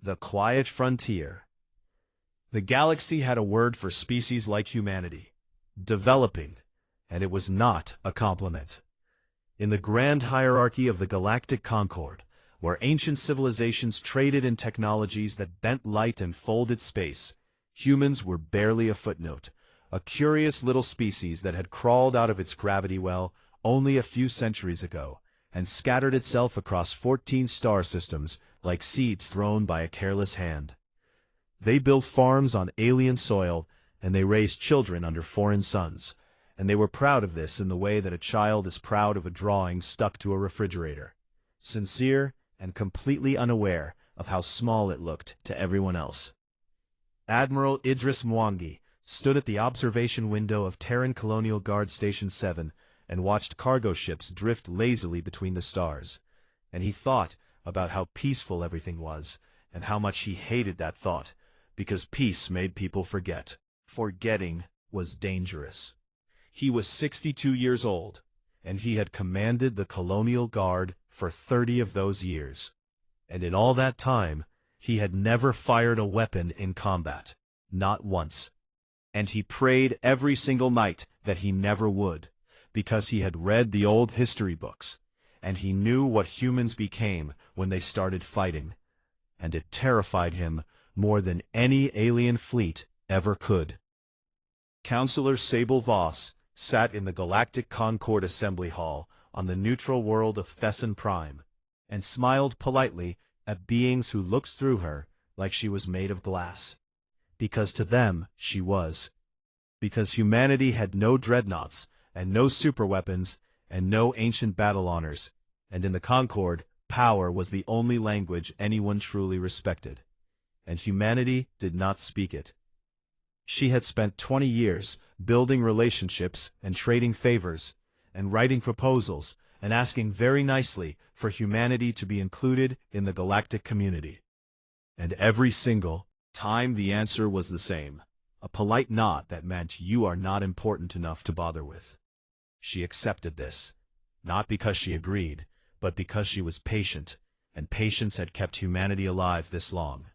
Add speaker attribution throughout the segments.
Speaker 1: The Quiet Frontier. The galaxy had a word for species like humanity: developing, and it was not a compliment. In the grand hierarchy of the Galactic Concord, where ancient civilizations traded in technologies that bent light and folded space, humans were barely a footnote, a curious little species that had crawled out of its gravity well only a few centuries ago, and scattered itself across 14 star systems like seeds thrown by a careless hand. They built farms on alien soil, and they raised children under foreign suns, and they were proud of this in the way that a child is proud of a drawing stuck to a refrigerator, sincere and completely unaware of how small it looked to everyone else. Admiral Idris Mwangi stood at the observation window of Terran Colonial Guard Station 7 and watched cargo ships drift lazily between the stars, and he thought about how peaceful everything was, and how much he hated that thought, because peace made people forget. Forgetting was dangerous. He was 62 years old, and he had commanded the Colonial Guard for 30 of those years. And in all that time, he had never fired a weapon in combat, not once. And he prayed every single night that he never would, because he had read the old history books, and he knew what humans became when they started fighting, and it terrified him more than any alien fleet ever could. Counselor Sable Voss sat in the Galactic Concord Assembly Hall on the neutral world of Thesson Prime, and smiled politely at beings who looked through her like she was made of glass. Because to them she was. Because humanity had no dreadnoughts, and no superweapons, and no ancient battle honors, and in the Concord, power was the only language anyone truly respected, and humanity did not speak it. She had spent 20 years building relationships and trading favors, and writing proposals, and asking very nicely for humanity to be included in the galactic community. And every single time the answer was the same: a polite nod that meant you are not important enough to bother with. She accepted this, not because she agreed, but because she was patient, and patience had kept humanity alive this long.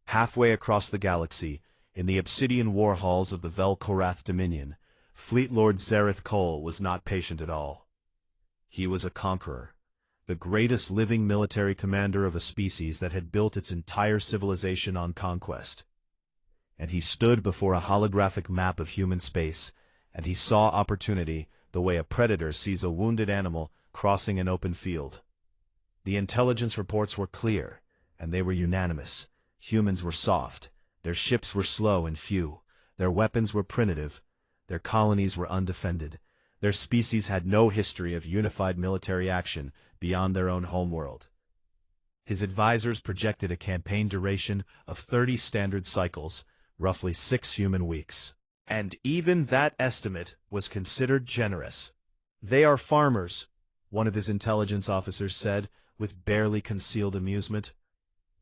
Speaker 1: Halfway across the galaxy, in the obsidian war halls of the Velcorath Dominion, Fleet Lord Zareth Cole was not patient at all. He was a conqueror, the greatest living military commander of a species that had built its entire civilization on conquest. And he stood before a holographic map of human space, and he saw opportunity the way a predator sees a wounded animal crossing an open field. The intelligence reports were clear, and they were unanimous. Humans were soft, their ships were slow and few, their weapons were primitive, their colonies were undefended, their species had no history of unified military action beyond their own homeworld. His advisors projected a campaign duration of 30 standard cycles, roughly 6 human weeks. And even that estimate was considered generous. "They are farmers," one of his intelligence officers said, with barely concealed amusement.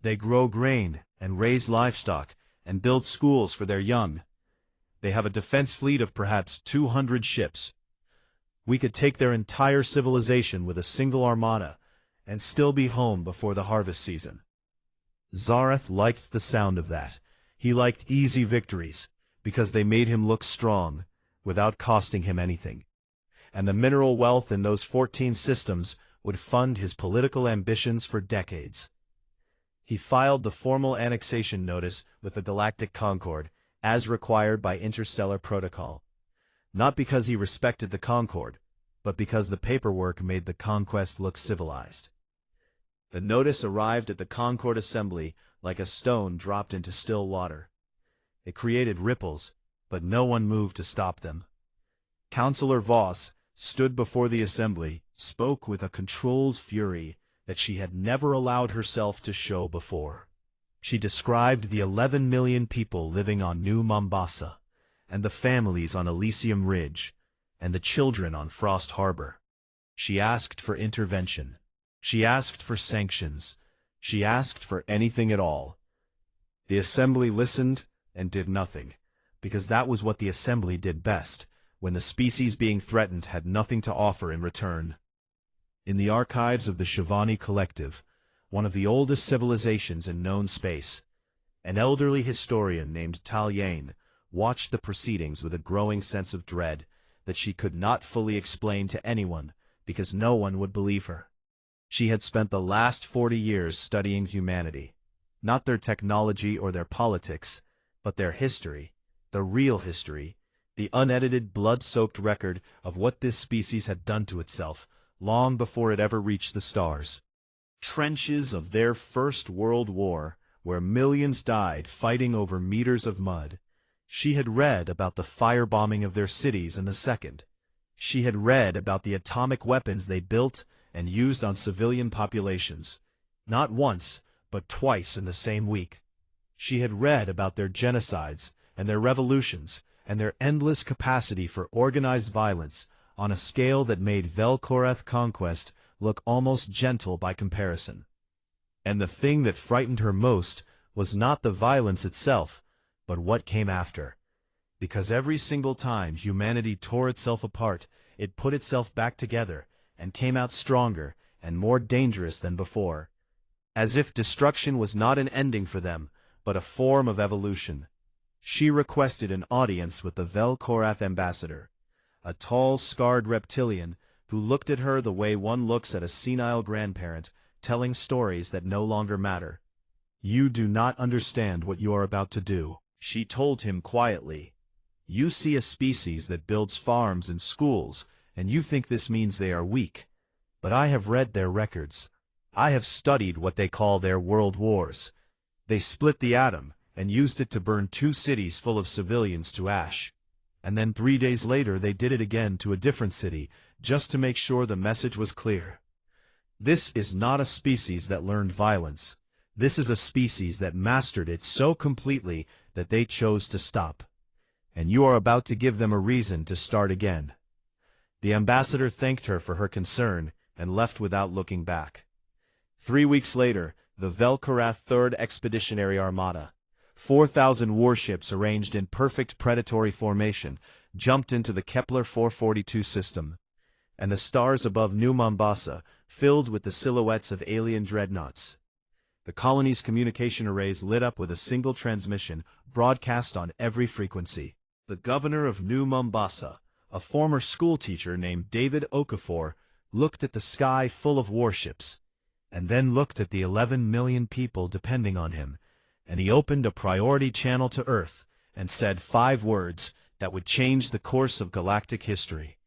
Speaker 1: "They grow grain and raise livestock and build schools for their young. They have a defense fleet of perhaps 200 ships. We could take their entire civilization with a single armada and still be home before the harvest season." Zareth liked the sound of that. He liked easy victories, because they made him look strong, without costing him anything. And the mineral wealth in those 14 systems would fund his political ambitions for decades. He filed the formal annexation notice with the Galactic Concord, as required by interstellar protocol. Not because he respected the Concord, but because the paperwork made the conquest look civilized. The notice arrived at the Concord Assembly like a stone dropped into still water. It created ripples, but no one moved to stop them. Counselor Voss stood before the assembly, spoke with a controlled fury that she had never allowed herself to show before. She described the 11 million people living on New Mombasa, and the families on Elysium Ridge, and the children on Frost Harbor. She asked for intervention. She asked for sanctions. She asked for anything at all. The assembly listened and did nothing, because that was what the assembly did best, when the species being threatened had nothing to offer in return. In the archives of the Shivani Collective, one of the oldest civilizations in known space. An elderly historian named Talyain watched the proceedings with a growing sense of dread that she could not fully explain to anyone because no one would believe her. She had spent the last 40 years studying humanity, not their technology or their politics, but their history, the real history, the unedited blood-soaked record of what this species had done to itself long before it ever reached the stars. Trenches of their First World War, where millions died fighting over meters of mud. She had read about the firebombing of their cities in the Second. She had read about the atomic weapons they built and used on civilian populations, not once, but twice in the same week. She had read about their genocides and their revolutions and their endless capacity for organized violence on a scale that made Velcorath conquest look almost gentle by comparison. And the thing that frightened her most was not the violence itself, but what came after. Because every single time humanity tore itself apart, it put itself back together and came out stronger and more dangerous than before. As if destruction was not an ending for them, but a form of evolution. She requested an audience with the Velcorath ambassador, a tall, scarred reptilian who looked at her the way one looks at a senile grandparent telling stories that no longer matter. "You do not understand what you are about to do," she told him quietly. "You see a species that builds farms and schools, and you think this means they are weak. But I have read their records. I have studied what they call their world wars. They split the atom and used it to burn 2 cities full of civilians to ash. And then 3 days later they did it again to a different city, just to make sure the message was clear. This is not a species that learned violence. This is a species that mastered it so completely that they chose to stop. And you are about to give them a reason to start again." The ambassador thanked her for her concern and left without looking back. 3 weeks later, the Velcorath 3rd Expeditionary Armada, 4,000 warships arranged in perfect predatory formation, jumped into the Kepler 442 system, and the stars above New Mombasa filled with the silhouettes of alien dreadnoughts. The colony's communication arrays lit up with a single transmission broadcast on every frequency. The governor of New Mombasa, a former schoolteacher named David Okafor, looked at the sky full of warships, and then looked at the 11 million people depending on him, and he opened a priority channel to Earth and said 5 words that would change the course of galactic history.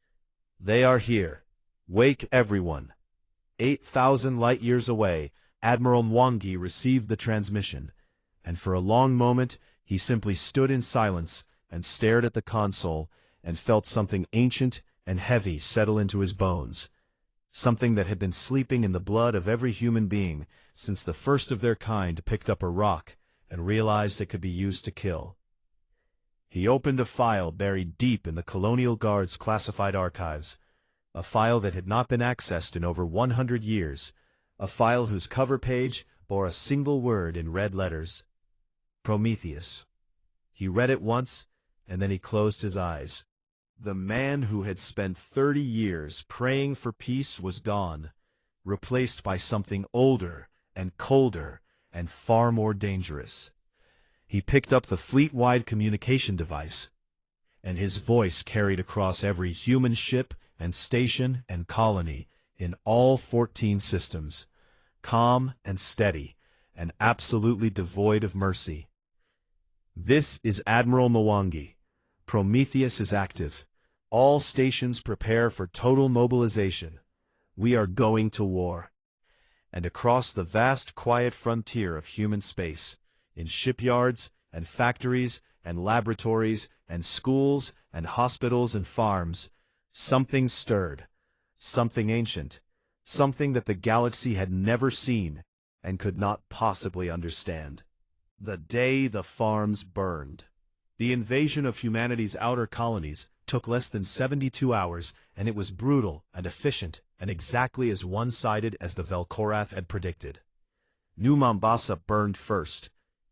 Speaker 1: "They are here. Wake everyone." 8,000 light-years away, Admiral Mwangi received the transmission, and for a long moment he simply stood in silence and stared at the console and felt something ancient and heavy settle into his bones, something that had been sleeping in the blood of every human being since the first of their kind picked up a rock and realized it could be used to kill. He opened a file buried deep in the Colonial Guard's classified archives, a file that had not been accessed in over 100 years, a file whose cover page bore a single word in red letters: Prometheus. He read it once, and then he closed his eyes. The man who had spent 30 years praying for peace was gone, replaced by something older and colder and far more dangerous. He picked up the fleet-wide communication device, and his voice carried across every human ship and station and colony in all 14 systems, calm and steady, and absolutely devoid of mercy. "This is Admiral Mwangi. Prometheus is active. All stations prepare for total mobilization. We are going to war." And across the vast quiet frontier of human space, in shipyards and factories and laboratories and schools and hospitals and farms, something stirred, something ancient, something that the galaxy had never seen and could not possibly understand. The day the farms burned. The invasion of humanity's outer colonies took less than 72 hours, and it was brutal and efficient and exactly as one-sided as the Velcorath had predicted. New Mombasa burned first.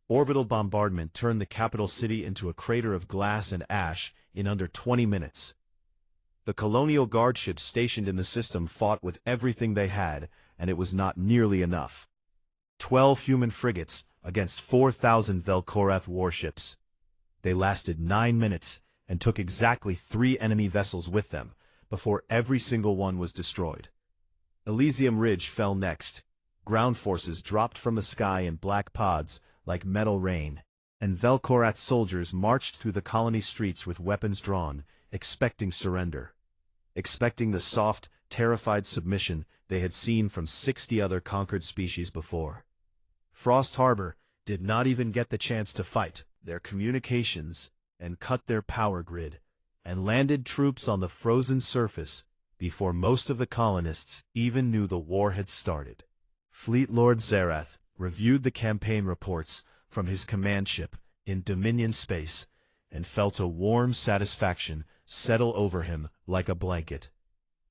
Speaker 1: Orbital bombardment turned the capital city into a crater of glass and ash in under 20 minutes. The Colonial Guard ships stationed in the system fought with everything they had, and it was not nearly enough. 12 human frigates against 4,000 Velcorath warships. They lasted 9 minutes and took exactly 3 enemy vessels with them before every single one was destroyed. Elysium Ridge fell next. Ground forces dropped from the sky in black pods like metal rain, and Velcorath soldiers marched through the colony streets with weapons drawn, expecting surrender. Expecting the soft, terrified submission they had seen from 60 other conquered species before. Frost Harbor did not even get the chance to fight their communications and cut their power grid, and landed troops on the frozen surface before most of the colonists even knew the war had started. Fleet Lord Zarath reviewed the campaign reports from his command ship in Dominion space and felt a warm satisfaction settle over him like a blanket.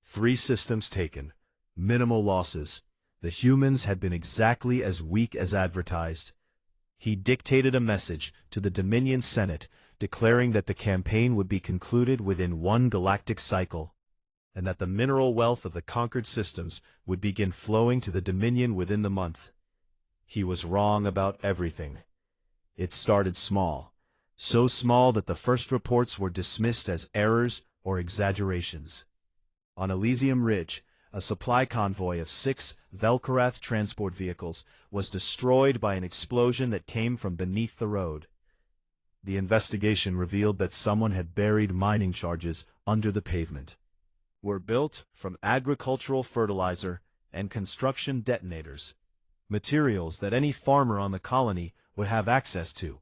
Speaker 1: 3 systems taken, minimal losses. The humans had been exactly as weak as advertised. He dictated a message to the Dominion Senate declaring that the campaign would be concluded within 1 galactic cycle, and that the mineral wealth of the conquered systems would begin flowing to the Dominion within the month. He was wrong about everything. It started small, so small that the first reports were dismissed as errors or exaggerations. On Elysium Ridge, a supply convoy of 6 Velcorath transport vehicles was destroyed by an explosion that came from beneath the road. The investigation revealed that someone had buried mining charges under the pavement. Were built from agricultural fertilizer and construction detonators, materials that any farmer on the colony would have access to.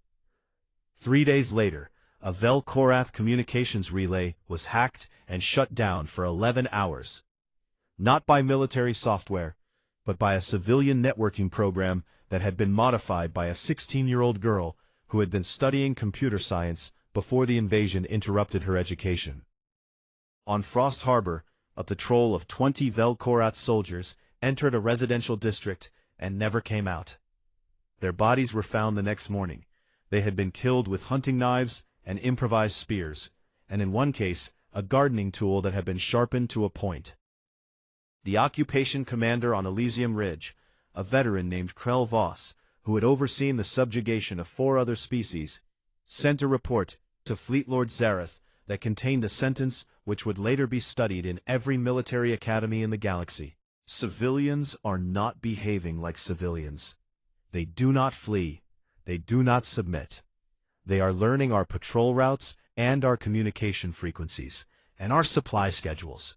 Speaker 1: 3 days later, a Velcorath communications relay was hacked and shut down for 11 hours. Not by military software, but by a civilian networking program that had been modified by a 16-year-old girl who had been studying computer science before the invasion interrupted her education. On Frost Harbor, a patrol of 20 Velcorath soldiers entered a residential district and never came out. Their bodies were found the next morning. They had been killed with hunting knives and improvised spears, and in one case, a gardening tool that had been sharpened to a point. The occupation commander on Elysium Ridge, a veteran named Krell Voss, who had overseen the subjugation of 4 other species, sent a report to Fleet Lord Zarath that contained a sentence which would later be studied in every military academy in the galaxy. Civilians are not behaving like civilians. They do not flee. They do not submit. They are learning our patrol routes and our communication frequencies, and our supply schedules.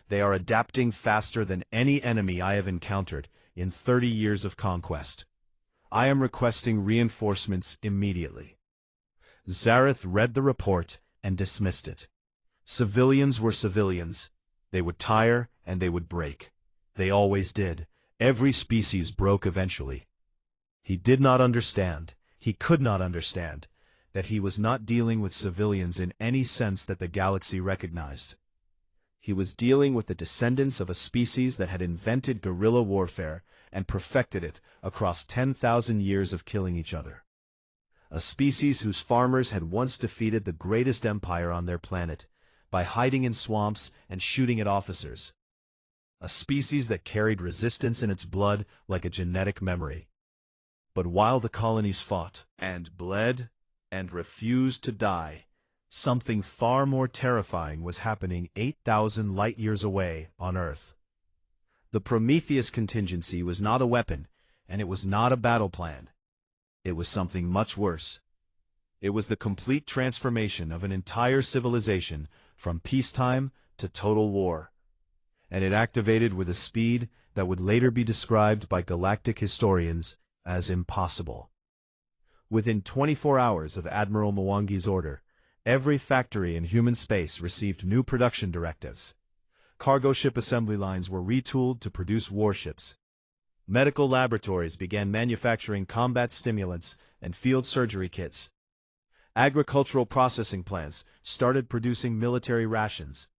Speaker 1: They are adapting faster than any enemy I have encountered in 30 years of conquest. I am requesting reinforcements immediately. Zarath read the report and dismissed it. Civilians were civilians. They would tire and they would break. They always did. Every species broke eventually. He did not understand, he could not understand, that he was not dealing with civilians in any sense that the galaxy recognized. He was dealing with the descendants of a species that had invented guerrilla warfare and perfected it across 10,000 years of killing each other. A species whose farmers had once defeated the greatest empire on their planet by hiding in swamps and shooting at officers. A species that carried resistance in its blood like a genetic memory. But while the colonies fought and bled and refused to die, something far more terrifying was happening 8,000 light-years away on Earth. The Prometheus contingency was not a weapon, and it was not a battle plan. It was something much worse. It was the complete transformation of an entire civilization from peacetime to total war. And it activated with a speed that would later be described by galactic historians as impossible. Within 24 hours of Admiral Mwangi's order, every factory in human space received new production directives. Cargo ship assembly lines were retooled to produce warships. Medical laboratories began manufacturing combat stimulants and field surgery kits. Agricultural processing plants started producing military rations.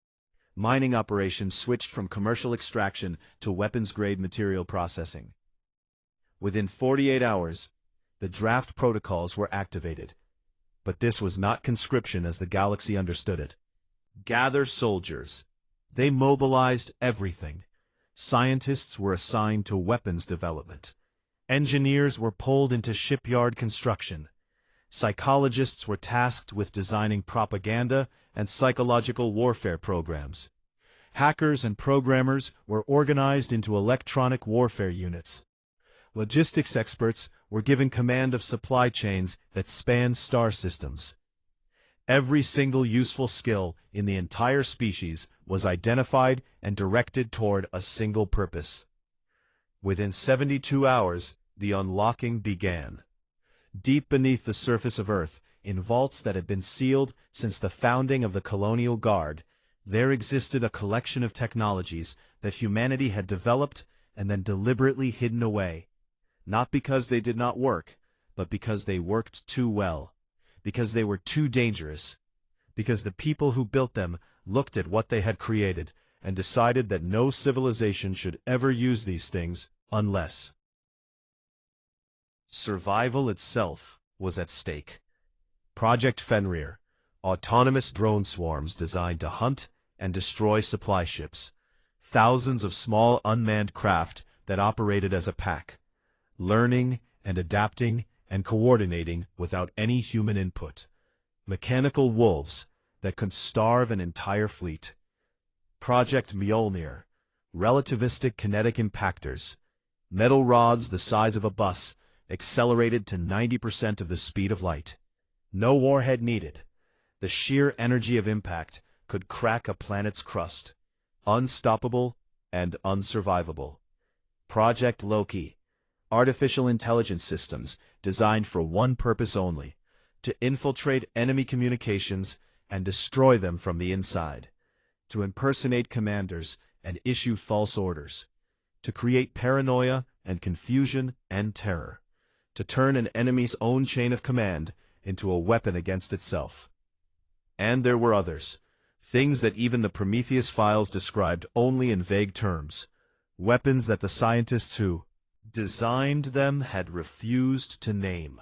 Speaker 1: Mining operations switched from commercial extraction to weapons-grade material processing. Within 48 hours, the draft protocols were activated. But this was not conscription as the galaxy understood it. Gather soldiers. They mobilized everything. Scientists were assigned to weapons development. Engineers were pulled into shipyard construction. Psychologists were tasked with designing propaganda and psychological warfare programs. Hackers and programmers were organized into electronic warfare units. Logistics experts were given command of supply chains that spanned star systems. Every single useful skill in the entire species was identified and directed toward a single purpose. Within 72 hours, the unlocking began. Deep beneath the surface of Earth, in vaults that had been sealed since the founding of the Colonial Guard, there existed a collection of technologies that humanity had developed and then deliberately hidden away. Not because they did not work, but because they worked too well. Because they were too dangerous. Because the people who built them looked at what they had created and decided that no civilization should ever use these things unless survival itself was at stake. Project Fenrir, autonomous drone swarms designed to hunt and destroy supply ships. Thousands of small unmanned craft that operated as a pack, learning and adapting and coordinating without any human input. Mechanical wolves that could starve an entire fleet. Project Mjolnir, relativistic kinetic impactors. Metal rods the size of a bus, accelerated to 90% of the speed of light. No warhead needed. The sheer energy of impact could crack a planet's crust. Unstoppable and unsurvivable. Project Loki, artificial intelligence systems designed for one purpose only, to infiltrate enemy communications and destroy them from the inside, to impersonate commanders and issue false orders, to create paranoia and confusion and terror, to turn an enemy's own chain of command into a weapon against itself. And there were others, things that even the Prometheus files described only in vague terms, weapons that the scientists who designed them had refused to name,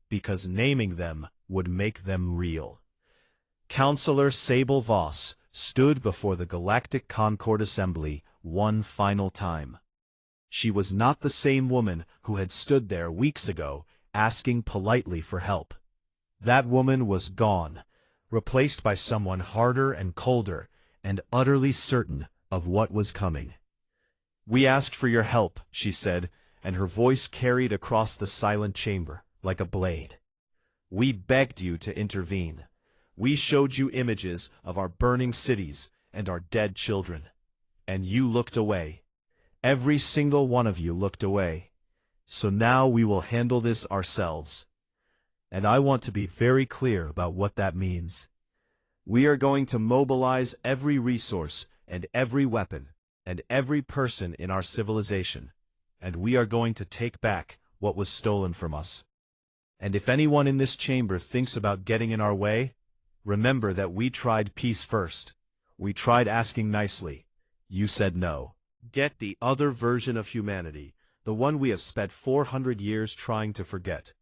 Speaker 1: because naming them would make them real. Counselor Sable Voss stood before the Galactic Concord Assembly one final time. She was not the same woman who had stood there weeks ago asking politely for help. That woman was gone, replaced by someone harder and colder and utterly certain of what was coming. "We asked for your help," she said, and her voice carried across the silent chamber like a blade. "We begged you to intervene. We showed you images of our burning cities and our dead children. And you looked away. Every single one of you looked away. So now we will handle this ourselves. And I want to be very clear about what that means. We are going to mobilize every resource and every weapon and every person in our civilization, and we are going to take back what was stolen from us. And if anyone in this chamber thinks about getting in our way, remember that we tried peace first. We tried asking nicely. You said no. Get the other version of humanity, the one we have spent 400 years trying to forget."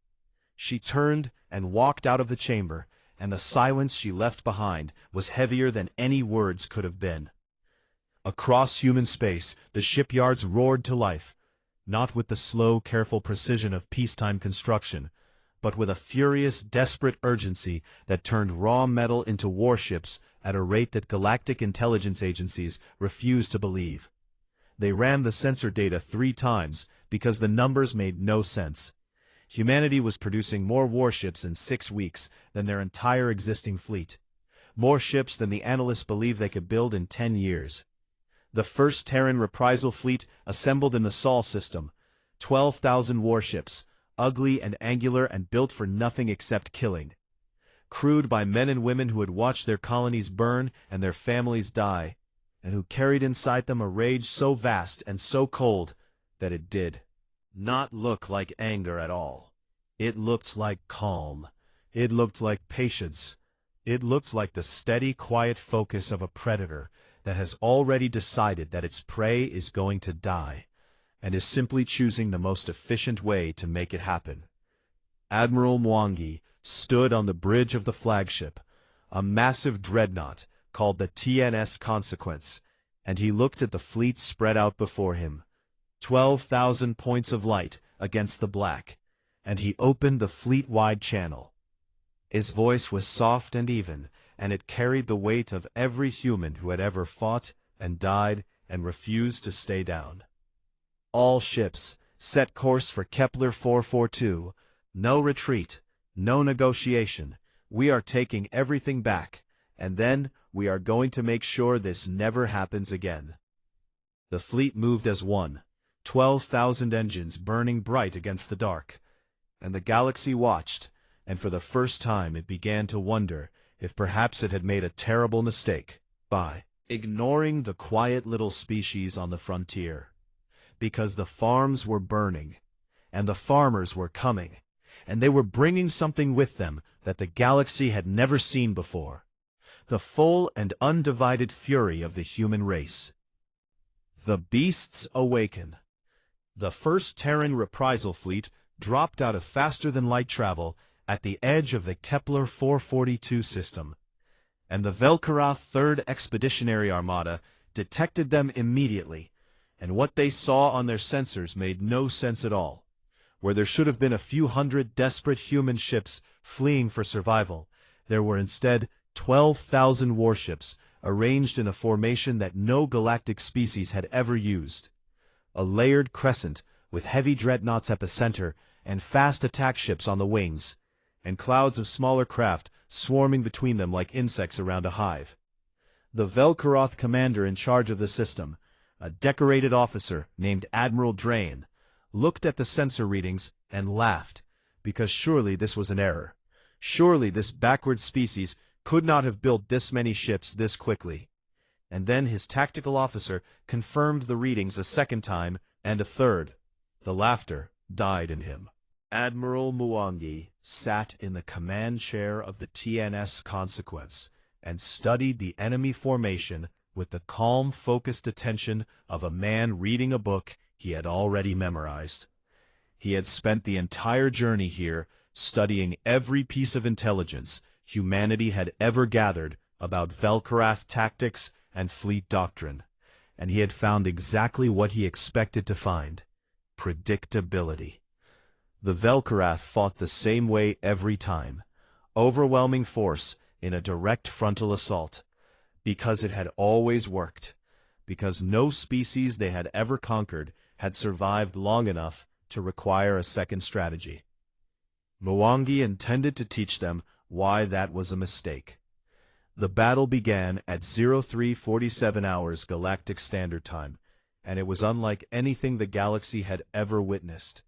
Speaker 1: She turned and walked out of the chamber, and the silence she left behind was heavier than any words could have been. Across human space, the shipyards roared to life, not with the slow, careful precision of peacetime construction, but with a furious, desperate urgency that turned raw metal into warships at a rate that galactic intelligence agencies refused to believe. They ran the sensor data 3 times because the numbers made no sense. Humanity was producing more warships in 6 weeks than their entire existing fleet. More ships than the analysts believed they could build in 10 years. The first Terran reprisal fleet assembled in the Sol system. 12,000 warships, ugly and angular and built for nothing except killing. Crewed by men and women who had watched their colonies burn and their families die, and who carried inside them a rage so vast and so cold that it did not look like anger at all. It looked like calm. It looked like patience. It looked like the steady, quiet focus of a predator that has already decided that its prey is going to die, and is simply choosing the most efficient way to make it happen. Admiral Mwangi stood on the bridge of the flagship, a massive dreadnought called the TNS Consequence, and he looked at the fleet spread out before him. 12,000 points of light against the black, and he opened the fleet-wide channel. His voice was soft and even, and it carried the weight of every human who had ever fought and died and refused to stay down. All ships, set course for Kepler 442. No retreat, no negotiation. We are taking everything back, and then we are going to make sure this never happens again. The fleet moved as one, 12,000 engines burning bright against the dark. And the galaxy watched, and for the first time it began to wonder if perhaps it had made a terrible mistake by ignoring the quiet little species on the frontier. Because the farms were burning, and the farmers were coming, and they were bringing something with them that the galaxy had never seen before: the full and undivided fury of the human race. The beasts awaken. The first Terran reprisal fleet dropped out of faster-than-light travel at the edge of the Kepler 442 system, and the Velcorath Third Expeditionary Armada detected them immediately, and what they saw on their sensors made no sense at all. Where there should have been a few hundred desperate human ships fleeing for survival, there were instead 12,000 warships arranged in a formation that no galactic species had ever used. A layered crescent with heavy dreadnoughts at the center and fast attack ships on the wings, and clouds of smaller craft swarming between them like insects around a hive. The Velcorath commander in charge of the system, a decorated officer named Admiral Drain, looked at the sensor readings and laughed, because surely this was an error. Surely this backward species could not have built this many ships this quickly. And then his tactical officer confirmed the readings a second time and a third. The laughter died in him. Admiral Mwangi sat in the command chair of the TNS Consequence and studied the enemy formation with the calm, focused attention of a man reading a book he had already memorized. He had spent the entire journey here studying every piece of intelligence humanity had ever gathered about Velcorath tactics and fleet doctrine, and he had found exactly what he expected to find: predictability. The Velcorath fought the same way every time: overwhelming force in a direct frontal assault, because it had always worked, because no species they had ever conquered had survived long enough to require a second strategy. Mwangi intended to teach them why that was a mistake. The battle began at 0347 hours Galactic Standard Time, and it was unlike anything the galaxy had ever witnessed.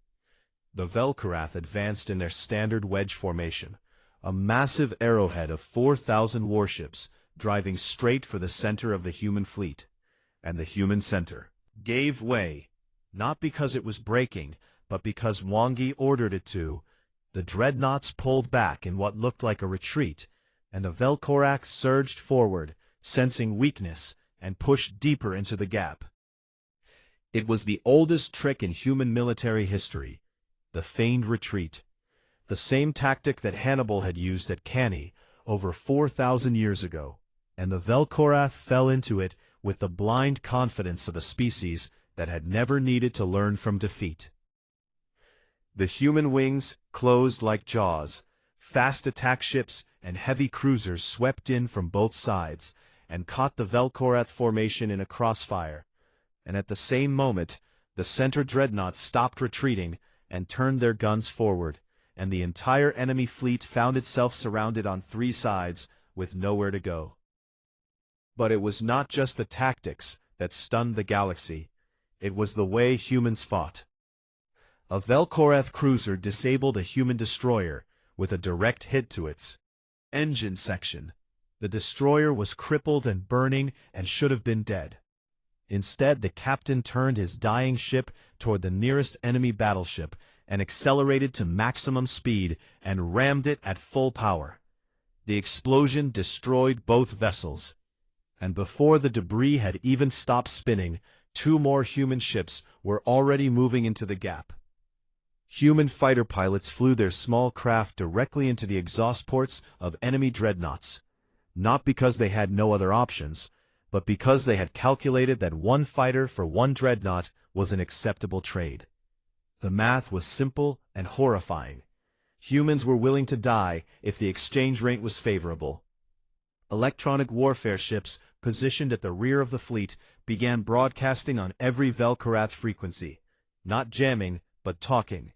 Speaker 1: The Velcorath advanced in their standard wedge formation, a massive arrowhead of 4,000 warships driving straight for the center of the human fleet, and the human center gave way, not because it was breaking, but because Mwangi ordered it to. The dreadnoughts pulled back in what looked like a retreat, and the Velcorath surged forward, sensing weakness, and pushed deeper into the gap. It was the oldest trick in human military history: the feigned retreat, the same tactic that Hannibal had used at Cannae over 4,000 years ago, and the Velcorath fell into it with the blind confidence of a species that had never needed to learn from defeat. The human wings closed like jaws. Fast attack ships and heavy cruisers swept in from both sides and caught the Velcorath formation in a crossfire, and at the same moment the center dreadnoughts stopped retreating and turned their guns forward, and the entire enemy fleet found itself surrounded on three sides with nowhere to go. But it was not just the tactics that stunned the galaxy. It was the way humans fought. A Velcorath cruiser disabled a human destroyer with a direct hit to its engine section. The destroyer was crippled and burning and should have been dead. Instead, the captain turned his dying ship toward the nearest enemy battleship and accelerated to maximum speed and rammed it at full power. The explosion destroyed both vessels, and before the debris had even stopped spinning, two more human ships were already moving into the gap. Human fighter pilots flew their small craft directly into the exhaust ports of enemy dreadnoughts, not because they had no other options, but because they had calculated that one fighter for one dreadnought was an acceptable trade. The math was simple and horrifying. Humans were willing to die if the exchange rate was favorable. Electronic warfare ships, positioned at the rear of the fleet, began broadcasting on every Velcorath frequency. Not jamming, but talking.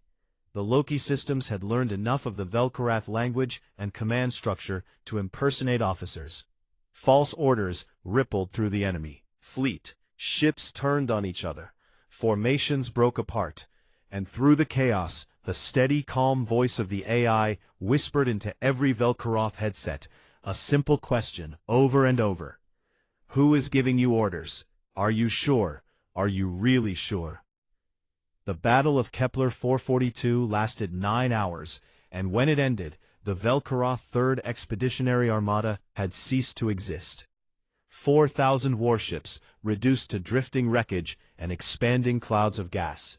Speaker 1: The Loki systems had learned enough of the Velcorath language and command structure to impersonate officers. False orders rippled through the enemy fleet. Ships turned on each other. Formations broke apart. And through the chaos, the steady, calm voice of the AI whispered into every Velcorath headset, a simple question, over and over. Who is giving you orders? Are you sure? Are you really sure? The Battle of Kepler 442 lasted 9 hours, and when it ended, the Velcorath 3rd Expeditionary Armada had ceased to exist. 4,000 warships, reduced to drifting wreckage and expanding clouds of gas.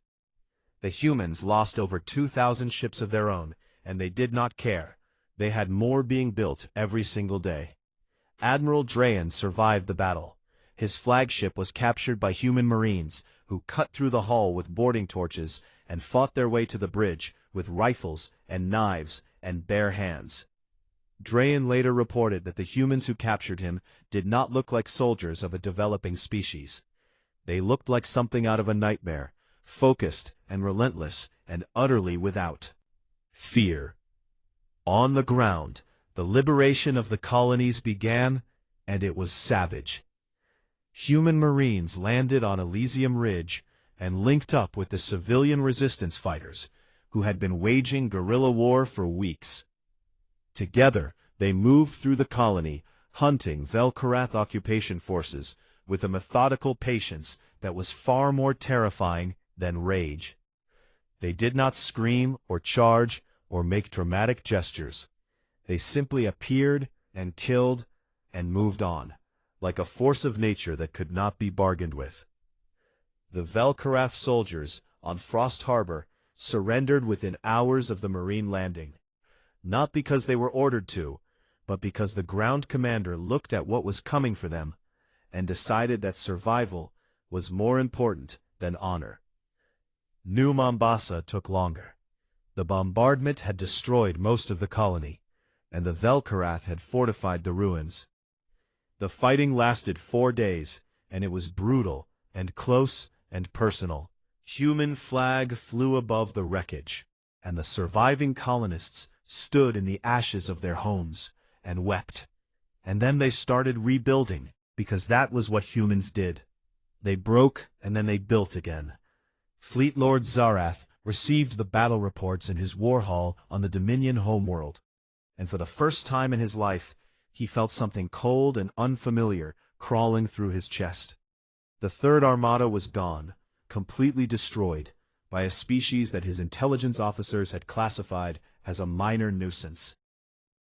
Speaker 1: The humans lost over 2,000 ships of their own, and they did not care. They had more being built every single day. Admiral Drayan survived the battle. His flagship was captured by human marines, who cut through the hull with boarding torches and fought their way to the bridge with rifles and knives and bare hands. Drayan later reported that the humans who captured him did not look like soldiers of a developing species. They looked like something out of a nightmare, focused and relentless and utterly without fear. On the ground, the liberation of the colonies began, and it was savage. Human marines landed on Elysium Ridge and linked up with the civilian resistance fighters, who had been waging guerrilla war for weeks. Together, they moved through the colony, hunting Velcorath occupation forces with a methodical patience that was far more terrifying than rage. They did not scream or charge or make dramatic gestures. They simply appeared and killed and moved on, like a force of nature that could not be bargained with. The Velcorath soldiers on Frost Harbor surrendered within hours of the Marine landing, not because they were ordered to, but because the ground commander looked at what was coming for them and decided that survival was more important than honor. New Mombasa took longer. The bombardment had destroyed most of the colony, and the Velcorath had fortified the ruins. The fighting lasted 4 days, and it was brutal and close and personal. Human flag flew above the wreckage, and the surviving colonists stood in the ashes of their homes and wept. And then they started rebuilding, because that was what humans did. They broke, and then they built again. Fleet Lord Zarath received the battle reports in his war hall on the Dominion homeworld, and for the first time in his life, he felt something cold and unfamiliar crawling through his chest. The Third Armada was gone, completely destroyed, by a species that his intelligence officers had classified as a minor nuisance.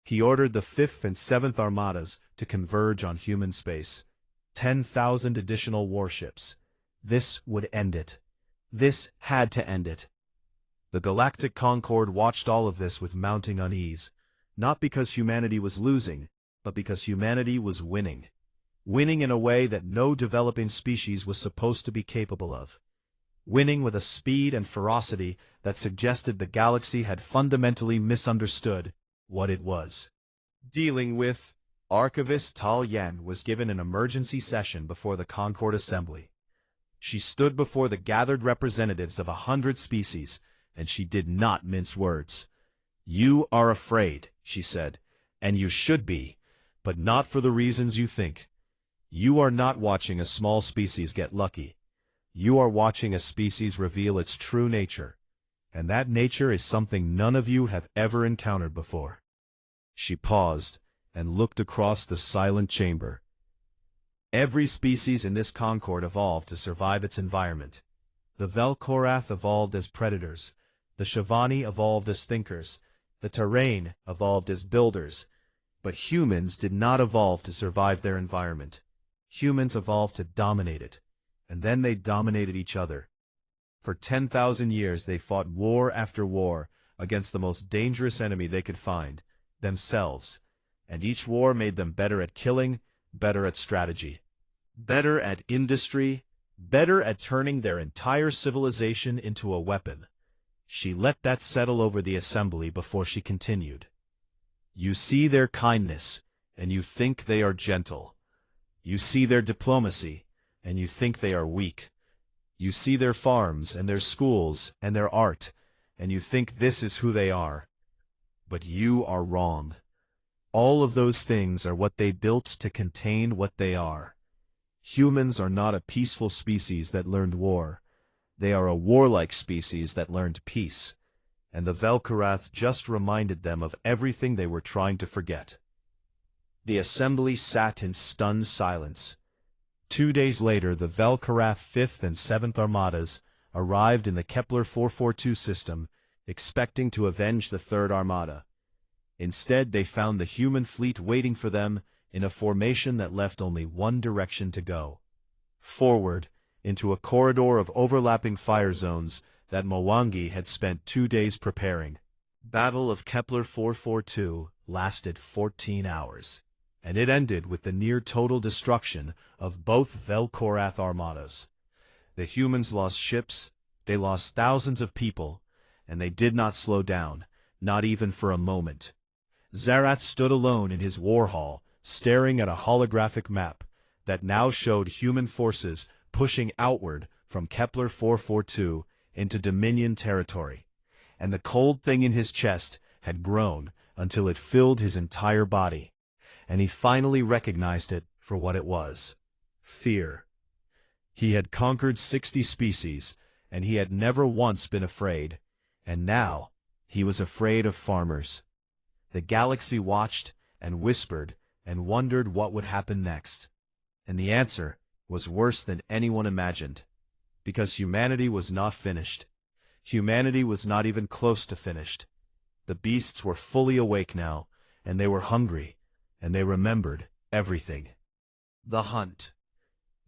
Speaker 1: He ordered the 5th and 7th Armadas to converge on human space. 10,000 additional warships. This would end it. This had to end it. The Galactic Concord watched all of this with mounting unease, not because humanity was losing, but because humanity was winning. Winning in a way that no developing species was supposed to be capable of. Winning with a speed and ferocity that suggested the galaxy had fundamentally misunderstood what it was dealing with. Archivist Tal Yen was given an emergency session before the Concord Assembly. She stood before the gathered representatives of 100 species, and she did not mince words. "You are afraid," she said, "and you should be, but not for the reasons you think. You are not watching a small species get lucky. You are watching a species reveal its true nature, and that nature is something none of you have ever encountered before." She paused and looked across the silent chamber. Every species in this Concord evolved to survive its environment. The Velcorath evolved as predators, the Shivani evolved as thinkers, the Terrain evolved as builders, but humans did not evolve to survive their environment. Humans evolved to dominate it, and then they dominated each other. For 10,000 years they fought war after war against the most dangerous enemy they could find, themselves, and each war made them better at killing, better at strategy, better at industry, better at turning their entire civilization into a weapon. She let that settle over the assembly before she continued. You see their kindness, and you think they are gentle. You see their diplomacy, and you think they are weak. You see their farms and their schools and their art, and you think this is who they are. But you are wrong. All of those things are what they built to contain what they are. Humans are not a peaceful species that learned war. They are a warlike species that learned peace. And the Velcorath just reminded them of everything they were trying to forget. The assembly sat in stunned silence. 2 days later, the Velcorath 5th and 7th Armadas arrived in the Kepler 442 system, expecting to avenge the 3rd Armada. Instead, they found the human fleet waiting for them in a formation that left only one direction to go: forward, into a corridor of overlapping fire zones that Mwangi had spent 2 days preparing. Battle of Kepler 442 lasted 14 hours, and it ended with the near-total destruction of both Velcorath armadas. The humans lost ships, they lost thousands of people, and they did not slow down, not even for a moment. Zarath stood alone in his war hall, staring at a holographic map that now showed human forces pushing outward from Kepler 442 into Dominion territory, and the cold thing in his chest had grown until it filled his entire body, and he finally recognized it for what it was: fear. He had conquered 60 species, and he had never once been afraid, and now he was afraid of farmers. The galaxy watched and whispered and wondered what would happen next, and the answer was worse than anyone imagined. Because humanity was not finished. Humanity was not even close to finished. The beasts were fully awake now, and they were hungry, and they remembered everything. The hunt.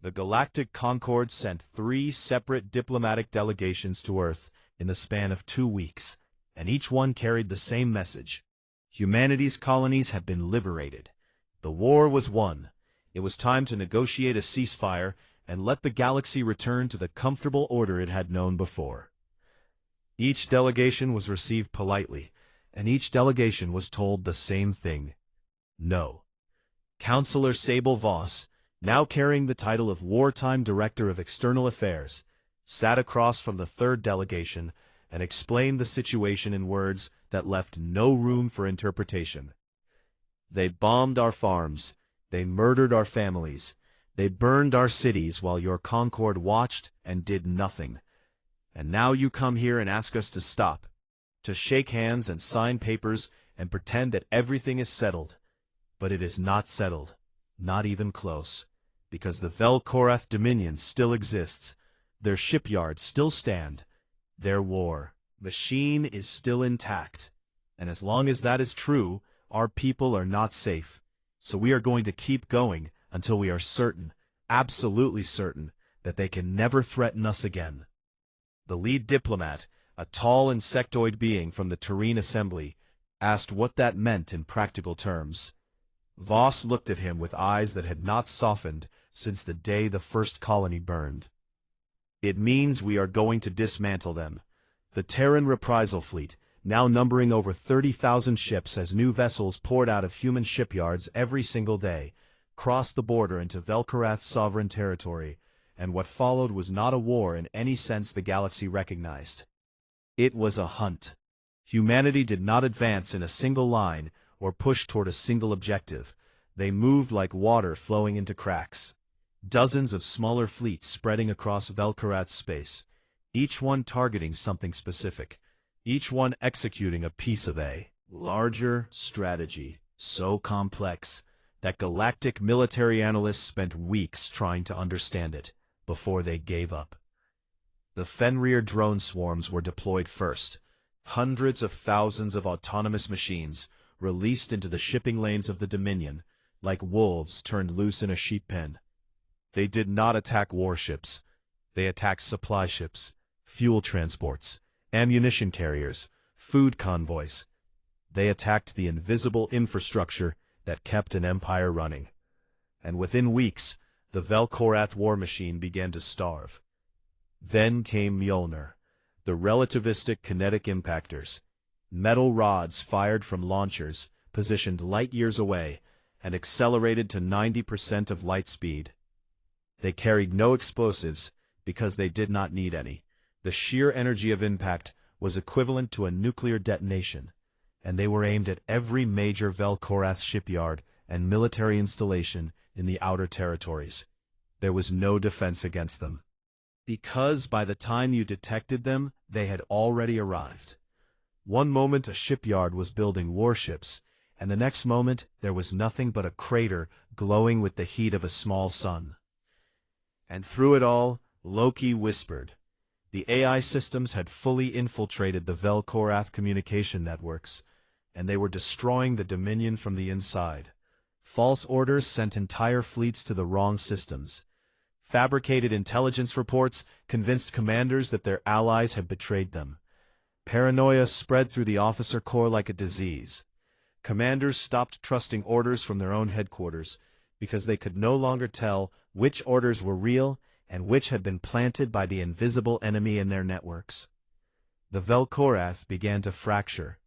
Speaker 1: The Galactic Concord sent 3 separate diplomatic delegations to Earth in the span of 2 weeks, and each one carried the same message. Humanity's colonies had been liberated. The war was won. It was time to negotiate a ceasefire and let the galaxy return to the comfortable order it had known before. Each delegation was received politely, and each delegation was told the same thing: no. Counselor Sable Voss, now carrying the title of Wartime Director of External Affairs, sat across from the 3rd delegation and explained the situation in words that left no room for interpretation. They bombed our farms, they murdered our families, they burned our cities while your Concord watched and did nothing. And now you come here and ask us to stop, to shake hands and sign papers and pretend that everything is settled. But it is not settled, not even close, because the Velcorath Dominion still exists, their shipyards still stand, their war machine is still intact, and as long as that is true, our people are not safe. So we are going to keep going until we are certain, absolutely certain, that they can never threaten us again. The lead diplomat, a tall insectoid being from the Terrene Assembly, asked what that meant in practical terms. Voss looked at him with eyes that had not softened since the day the first colony burned. It means we are going to dismantle them. The Terran reprisal fleet, now numbering over 30,000 ships as new vessels poured out of human shipyards every single day, crossed the border into Velcorath's sovereign territory, and what followed was not a war in any sense the galaxy recognized. It was a hunt. Humanity did not advance in a single line or push toward a single objective. They moved like water flowing into cracks. Dozens of smaller fleets spreading across Velcorath's space, each one targeting something specific, each one executing a piece of a larger strategy, so complex that galactic military analysts spent weeks trying to understand it before they gave up. The Fenrir drone swarms were deployed first, hundreds of thousands of autonomous machines released into the shipping lanes of the Dominion, like wolves turned loose in a sheep pen. They did not attack warships. They attacked supply ships, fuel transports, ammunition carriers, food convoys. They attacked the invisible infrastructure that kept an empire running. And within weeks, the Velcorath war machine began to starve. Then came Mjolnir, the relativistic kinetic impactors, metal rods fired from launchers positioned light years away and accelerated to 90% of light speed. They carried no explosives because they did not need any. The sheer energy of impact was equivalent to a nuclear detonation, and they were aimed at every major Velcorath shipyard and military installation in the outer territories. There was no defense against them, because by the time you detected them, they had already arrived. One moment a shipyard was building warships, and the next moment there was nothing but a crater glowing with the heat of a small sun. And through it all, Loki whispered. The AI systems had fully infiltrated the Velcorath communication networks, and they were destroying the Dominion from the inside. False orders sent entire fleets to the wrong systems. Fabricated intelligence reports convinced commanders that their allies had betrayed them. Paranoia spread through the officer corps like a disease. Commanders stopped trusting orders from their own headquarters because they could no longer tell which orders were real and which had been planted by the invisible enemy in their networks. The Velcorath began to fracture,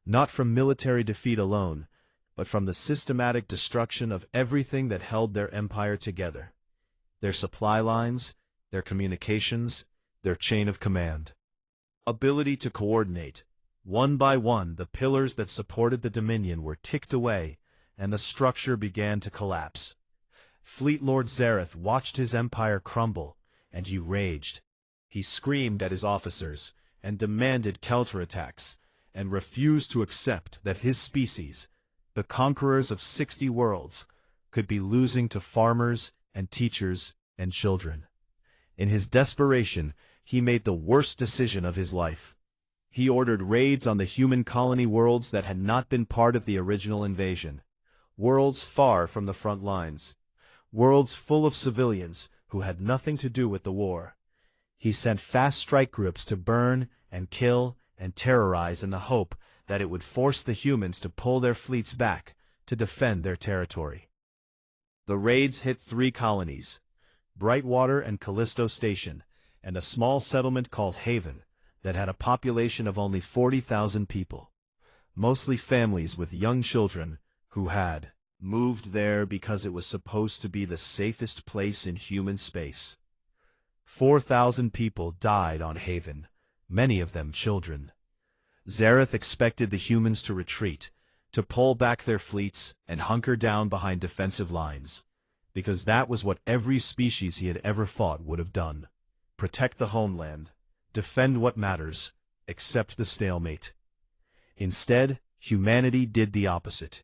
Speaker 1: not from military defeat alone, but from the systematic destruction of everything that held their empire together. Their supply lines, their communications, their chain of command. Ability to coordinate. One by one, the pillars that supported the Dominion were ticked away, and the structure began to collapse. Fleet Lord Zareth watched his empire crumble, and he raged. He screamed at his officers, and demanded counterattacks, and refused to accept that his species, the conquerors of 60 worlds, could be losing to farmers and teachers and children. In his desperation, he made the worst decision of his life. He ordered raids on the human colony worlds that had not been part of the original invasion. Worlds far from the front lines. Worlds full of civilians who had nothing to do with the war. He sent fast strike groups to burn and kill and terrorize in the hope that it would force the humans to pull their fleets back to defend their territory. The raids hit 3 colonies, Brightwater and Callisto Station, and a small settlement called Haven that had a population of only 40,000 people, mostly families with young children who had moved there because it was supposed to be the safest place in human space. 4,000 people died on Haven, many of them children. Zareth expected the humans to retreat, to pull back their fleets and hunker down behind defensive lines, because that was what every species he had ever fought would have done. Protect the homeland, defend what matters, accept the stalemate. Instead, humanity did the opposite.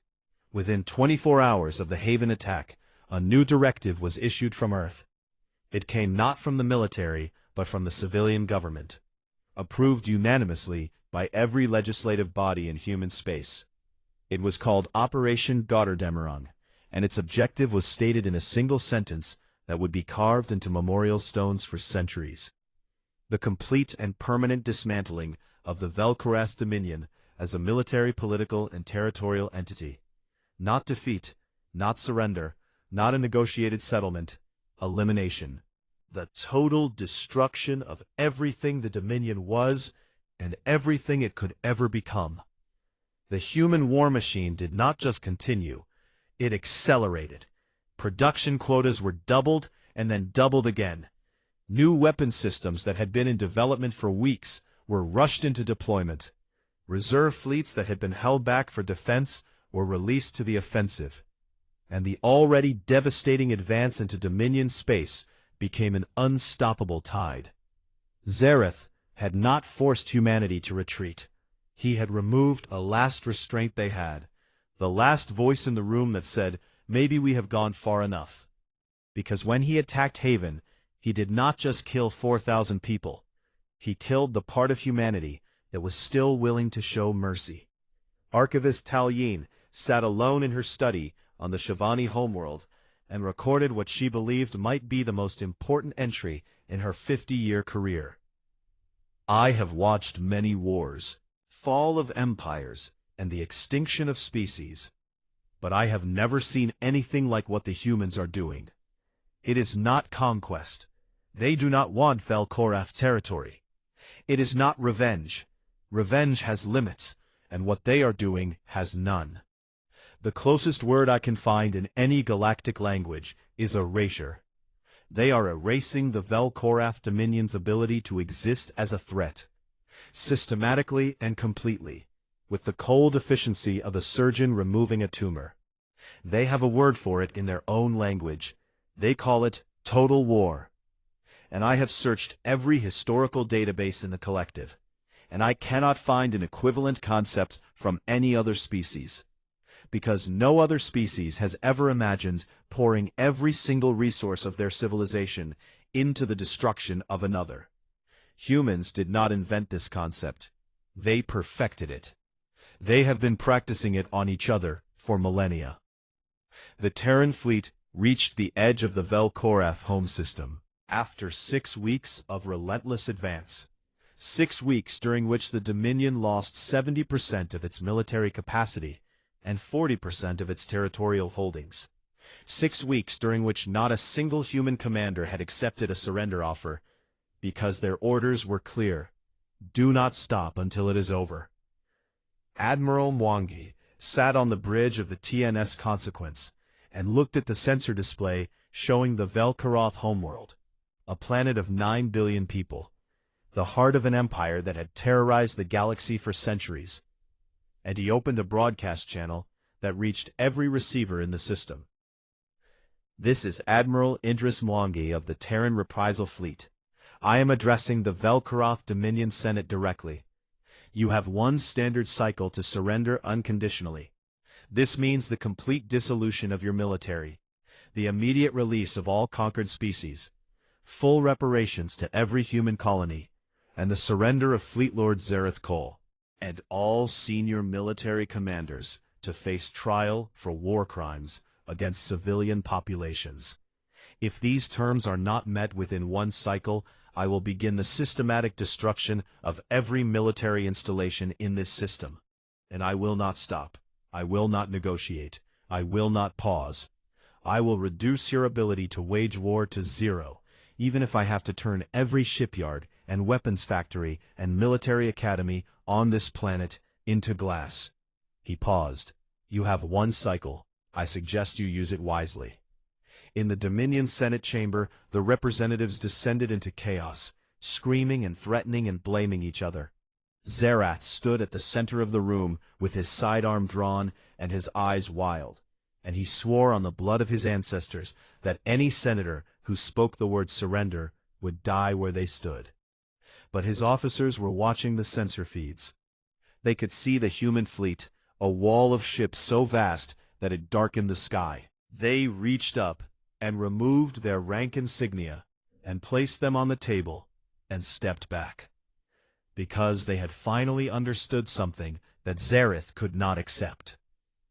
Speaker 1: Within 24 hours of the Haven attack, a new directive was issued from Earth. It came not from the military, but from the civilian government, approved unanimously by every legislative body in human space. It was called Operation Götterdämmerung, and its objective was stated in a single sentence that would be carved into memorial stones for centuries. The complete and permanent dismantling of the Velcorath Dominion as a military, political, and territorial entity. Not defeat, not surrender, not a negotiated settlement, elimination. The total destruction of everything the Dominion was and everything it could ever become. The human war machine did not just continue, it accelerated. Production quotas were doubled and then doubled again. New weapon systems that had been in development for weeks were rushed into deployment. Reserve fleets that had been held back for defense were released to the offensive. And the already devastating advance into Dominion space became an unstoppable tide. Zareth had not forced humanity to retreat. He had removed a last restraint they had, the last voice in the room that said, maybe we have gone far enough. Because when he attacked Haven, he did not just kill 4,000 people. He killed the part of humanity that was still willing to show mercy. Archivist Talyin sat alone in her study on the Shivani homeworld and recorded what she believed might be the most important entry in her 50-year career. I have watched many wars, fall of empires, and the extinction of species, but I have never seen anything like what the humans are doing. It is not conquest. They do not want Velcorath territory. It is not revenge. Revenge has limits, and what they are doing has none. The closest word I can find in any galactic language is erasure. They are erasing the Velcorath Dominion's ability to exist as a threat, systematically and completely, with the cold efficiency of a surgeon removing a tumor. They have a word for it in their own language. They call it total war. And I have searched every historical database in the collective, and I cannot find an equivalent concept from any other species. Because no other species has ever imagined pouring every single resource of their civilization into the destruction of another. Humans did not invent this concept. They perfected it. They have been practicing it on each other for millennia. The Terran fleet reached the edge of the Velcorath home system after 6 weeks of relentless advance. 6 weeks during which the Dominion lost 70% of its military capacity and 40% of its territorial holdings. 6 weeks during which not a single human commander had accepted a surrender offer, because their orders were clear: do not stop until it is over. Admiral Mwangi sat on the bridge of the TNS Consequence and looked at the sensor display showing the Velcorath homeworld, a planet of 9 billion people, the heart of an empire that had terrorized the galaxy for centuries. And he opened a broadcast channel that reached every receiver in the system. This is Admiral Idris Mwangi of the Terran Reprisal Fleet. I am addressing the Velcorath Dominion Senate directly. You have one standard cycle to surrender unconditionally. This means the complete dissolution of your military, the immediate release of all conquered species, full reparations to every human colony, and the surrender of Fleet Lord Zareth Cole and all senior military commanders to face trial for war crimes against civilian populations. If these terms are not met within one cycle, I will begin the systematic destruction of every military installation in this system. And I will not stop. I will not negotiate. I will not pause. I will reduce your ability to wage war to zero, even if I have to turn every shipyard and weapons factory and military academy on this planet into glass. He paused. You have one cycle. I suggest you use it wisely. In the Dominion Senate chamber, the representatives descended into chaos, screaming and threatening and blaming each other. Zerath stood at the center of the room with his sidearm drawn and his eyes wild, and he swore on the blood of his ancestors that any senator who spoke the word surrender would die where they stood. But his officers were watching the sensor feeds. They could see the human fleet, a wall of ships so vast that it darkened the sky. They reached up and removed their rank insignia and placed them on the table and stepped back, because they had finally understood something that Zareth could not accept.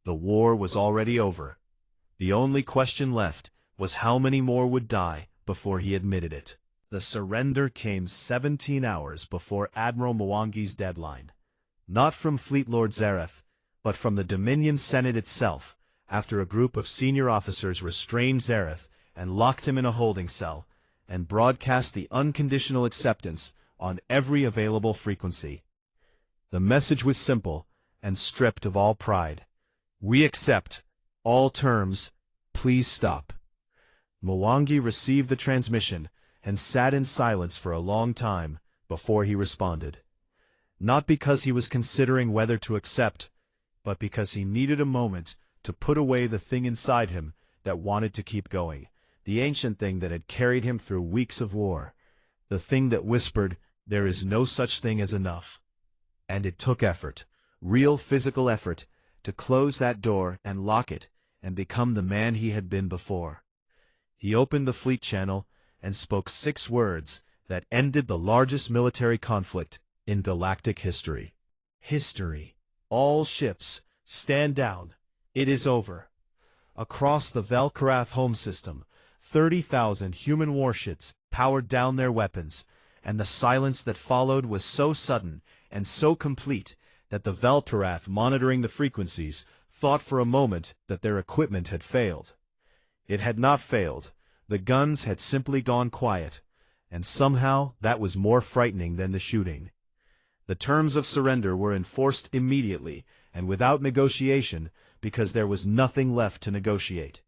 Speaker 1: The war was already over. The only question left was how many more would die before he admitted it. The surrender came 17 hours before Admiral Mwangi's deadline, not from Fleet Lord Zareth, but from the Dominion Senate itself, after a group of senior officers restrained Zareth and locked him in a holding cell, and broadcast the unconditional acceptance on every available frequency. The message was simple and stripped of all pride. We accept all terms. Please stop. Mwangi received the transmission and sat in silence for a long time before he responded. Not because he was considering whether to accept, but because he needed a moment to put away the thing inside him that wanted to keep going, the ancient thing that had carried him through weeks of war, the thing that whispered, "There is no such thing as enough." And it took effort, real physical effort, to close that door and lock it and become the man he had been before. He opened the fleet channel and spoke 6 words that ended the largest military conflict in galactic history. History. All ships, stand down. It is over. Across the Velcorath home system, 30,000 human warships powered down their weapons, and the silence that followed was so sudden and so complete that the Velcorath monitoring the frequencies thought for a moment that their equipment had failed. It had not failed. The guns had simply gone quiet, And somehow, that was more frightening than the shooting. The terms of surrender were enforced immediately, and without negotiation, because there was nothing left to negotiate.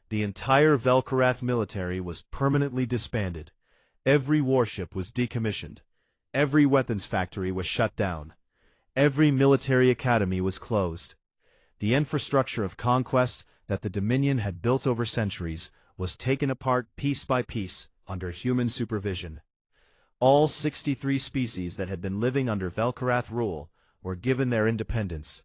Speaker 1: The entire Velcorath military was permanently disbanded. Every warship was decommissioned. Every weapons factory was shut down. Every military academy was closed. The infrastructure of conquest that the Dominion had built over centuries was taken apart piece by piece under human supervision. All 63 species that had been living under Velcorath rule were given their independence.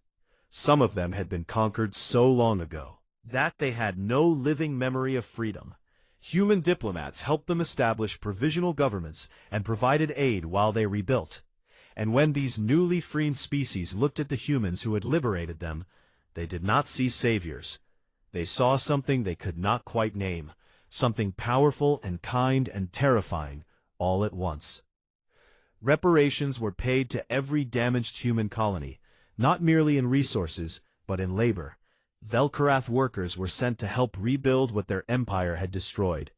Speaker 1: Some of them had been conquered so long ago that they had no living memory of freedom. Human diplomats helped them establish provisional governments and provided aid while they rebuilt. And when these newly freed species looked at the humans who had liberated them, they did not see saviors. They saw something they could not quite name, something powerful and kind and terrifying all at once. Reparations were paid to every damaged human colony, not merely in resources, but in labor. Velcorath workers were sent to help rebuild what their empire had destroyed.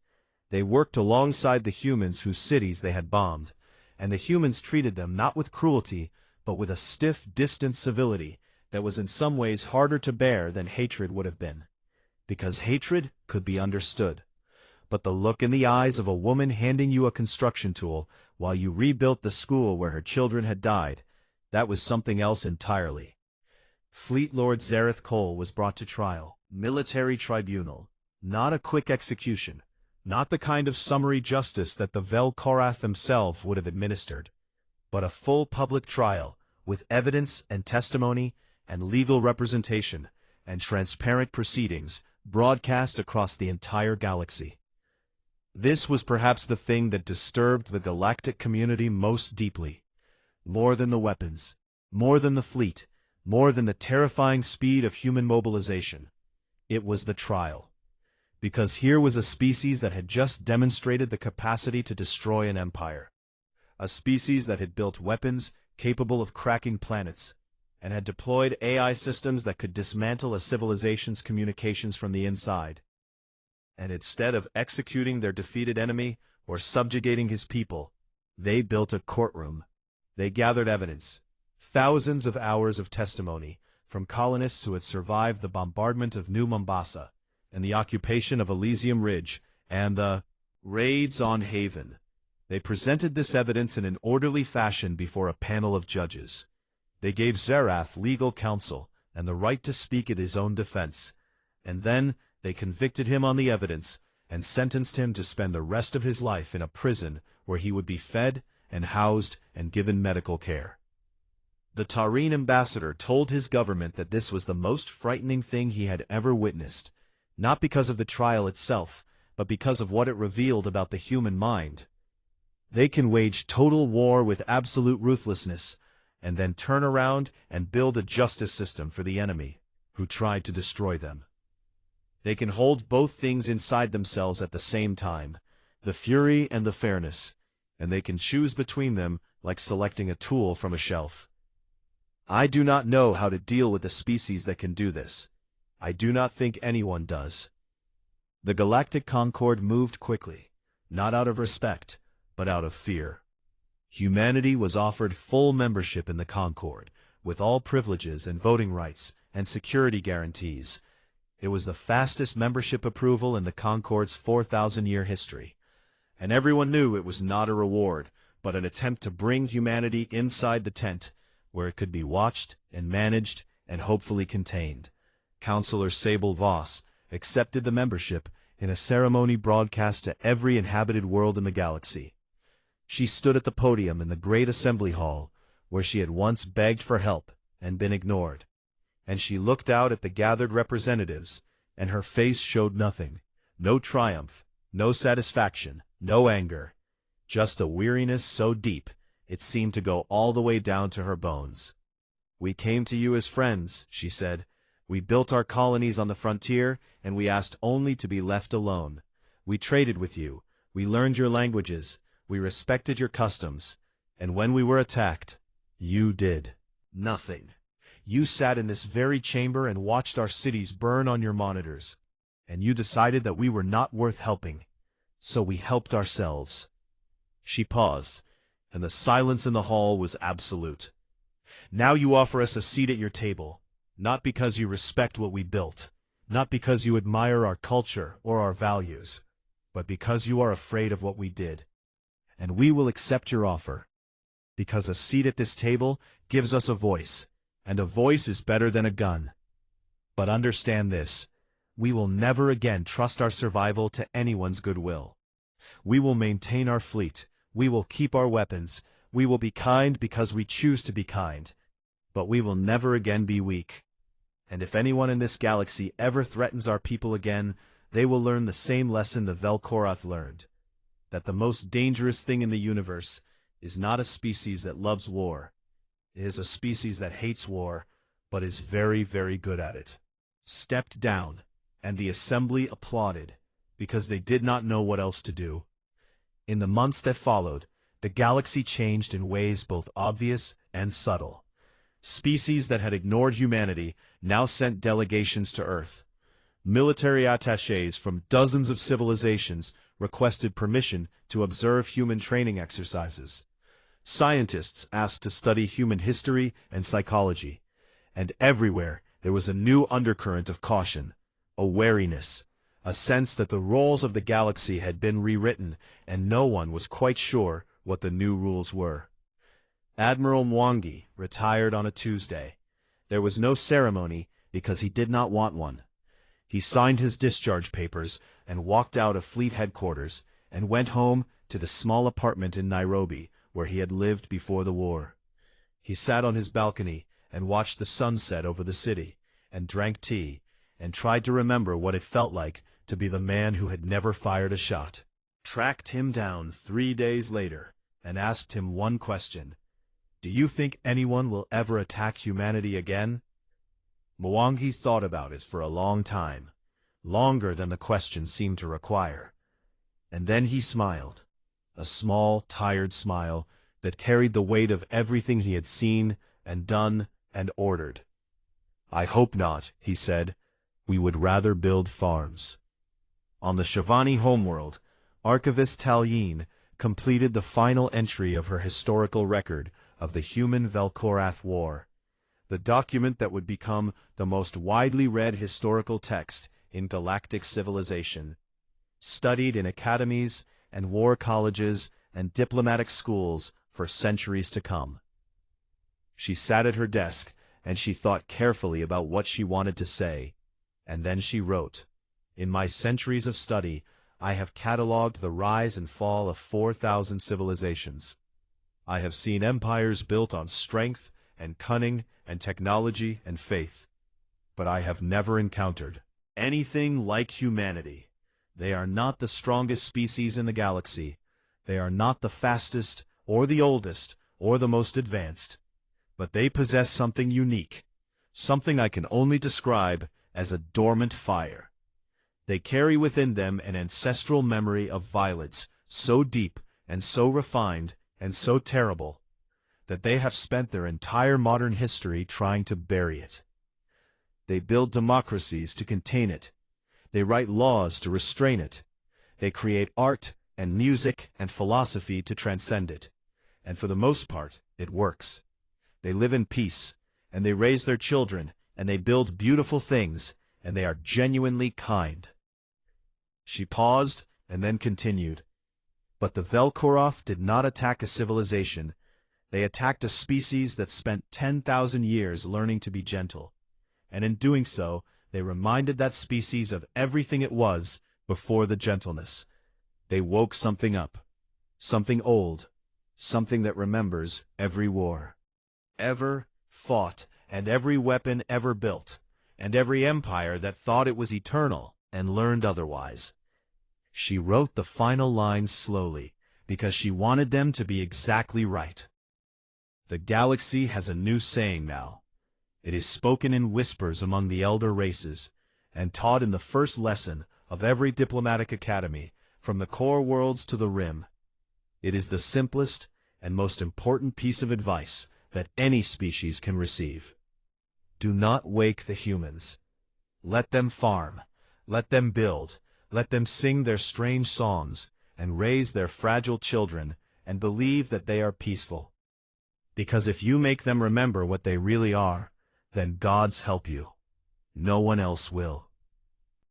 Speaker 1: They worked alongside the humans whose cities they had bombed, and the humans treated them not with cruelty, but with a stiff, distant civility that was in some ways harder to bear than hatred would have been. Because hatred could be understood. But the look in the eyes of a woman handing you a construction tool while you rebuilt the school where her children had died, that was something else entirely. Fleet Lord Zareth Cole was brought to trial. Military tribunal. Not a quick execution. Not the kind of summary justice that the Velcorath themselves would have administered. But a full public trial, with evidence and testimony and legal representation and transparent proceedings broadcast across the entire galaxy. This was perhaps the thing that disturbed the galactic community most deeply. More than the weapons, more than the fleet, more than the terrifying speed of human mobilization. It was the trial. Because here was a species that had just demonstrated the capacity to destroy an empire. A species that had built weapons capable of cracking planets, and had deployed AI systems that could dismantle a civilization's communications from the inside. And instead of executing their defeated enemy or subjugating his people, they built a courtroom. They gathered evidence, thousands of hours of testimony, from colonists who had survived the bombardment of New Mombasa, and the occupation of Elysium Ridge, and the raids on Haven. They presented this evidence in an orderly fashion before a panel of judges. They gave Zareth legal counsel and the right to speak at his own defense, and then they convicted him on the evidence and sentenced him to spend the rest of his life in a prison where he would be fed and housed and given medical care. The Taurine ambassador told his government that this was the most frightening thing he had ever witnessed, not because of the trial itself, but because of what it revealed about the human mind. They can wage total war with absolute ruthlessness, and then turn around and build a justice system for the enemy, who tried to destroy them. They can hold both things inside themselves at the same time, the fury and the fairness, and they can choose between them like selecting a tool from a shelf. I do not know how to deal with a species that can do this. I do not think anyone does. The Galactic Concord moved quickly, not out of respect, but out of fear. Humanity was offered full membership in the Concord, with all privileges and voting rights and security guarantees. It was the fastest membership approval in the Concord's 4,000-year history. And everyone knew it was not a reward, but an attempt to bring humanity inside the tent, where it could be watched and managed and hopefully contained. Counselor Sable Voss accepted the membership in a ceremony broadcast to every inhabited world in the galaxy. She stood at the podium in the great assembly hall, where she had once begged for help and been ignored. And she looked out at the gathered representatives, and her face showed nothing. No triumph, no satisfaction, no anger. Just a weariness so deep, it seemed to go all the way down to her bones. "We came to you as friends," she said. "We built our colonies on the frontier, and we asked only to be left alone. We traded with you. We learned your languages. We respected your customs. And when we were attacked, you did nothing. You sat in this very chamber and watched our cities burn on your monitors. And you decided that we were not worth helping. So we helped ourselves. She paused, and the silence in the hall was absolute. Now you offer us a seat at your table, not because you respect what we built, not because you admire our culture or our values, but because you are afraid of what we did. And we will accept your offer, because a seat at this table gives us a voice, and a voice is better than a gun. But understand this, we will never again trust our survival to anyone's goodwill. We will maintain our fleet, we will keep our weapons, we will be kind because we choose to be kind, but we will never again be weak. And if anyone in this galaxy ever threatens our people again, they will learn the same lesson the Velcorath learned, that the most dangerous thing in the universe is not a species that loves war. It is a species that hates war, but is very, very good at it. Stepped down, and the assembly applauded, because they did not know what else to do. In the months that followed, the galaxy changed in ways both obvious and subtle. Species that had ignored humanity now sent delegations to Earth. Military attachés from dozens of civilizations requested permission to observe human training exercises. Scientists asked to study human history and psychology. And everywhere there was a new undercurrent of caution, a wariness, a sense that the roles of the galaxy had been rewritten and no one was quite sure what the new rules were. Admiral Mwangi retired on a Tuesday. There was no ceremony because he did not want one. He signed his discharge papers and walked out of fleet headquarters and went home to the small apartment in Nairobi where he had lived before the war. He sat on his balcony and watched the sunset over the city, and drank tea, and tried to remember what it felt like to be the man who had never fired a shot. Tracked him down 3 days later and asked him one question: "Do you think anyone will ever attack humanity again?" Mwangi thought about it for a long time, longer than the question seemed to require. And then he smiled, a small, tired smile that carried the weight of everything he had seen and done and ordered. "I hope not," he said. "We would rather build farms." On the Shivani homeworld, archivist Talyin completed the final entry of her historical record of the human Velcorath War, the document that would become the most widely read historical text in galactic civilization, studied in academies and war colleges and diplomatic schools for centuries to come. She sat at her desk and she thought carefully about what she wanted to say, and then she wrote, "In my centuries of study, I have catalogued the rise and fall of 4,000 civilizations. I have seen empires built on strength and cunning and technology and faith. But I have never encountered anything like humanity. They are not the strongest species in the galaxy. They are not the fastest or the oldest or the most advanced. But they possess something unique, something I can only describe as a dormant fire. They carry within them an ancestral memory of violence so deep and so refined and so terrible that they have spent their entire modern history trying to bury it. They build democracies to contain it. They write laws to restrain it. They create art and music and philosophy to transcend it. And for the most part, it works. They live in peace, and they raise their children, and they build beautiful things, and they are genuinely kind." She paused and then continued. "But the Velcorath did not attack a civilization. They attacked a species that spent 10,000 years learning to be gentle. And in doing so, they reminded that species of everything it was before the gentleness. They woke something up, something old, something that remembers every war ever fought, and every weapon ever built, and every empire that thought it was eternal and learned otherwise." She wrote the final lines slowly, because she wanted them to be exactly right. The galaxy has a new saying now. It is spoken in whispers among the elder races, and taught in the first lesson of every diplomatic academy, from the core worlds to the rim. It is the simplest and most important piece of advice that any species can receive. Do not wake the humans. Let them farm, let them build, let them sing their strange songs, and raise their fragile children, and believe that they are peaceful. Because if you make them remember what they really are, then gods help you. No one else will.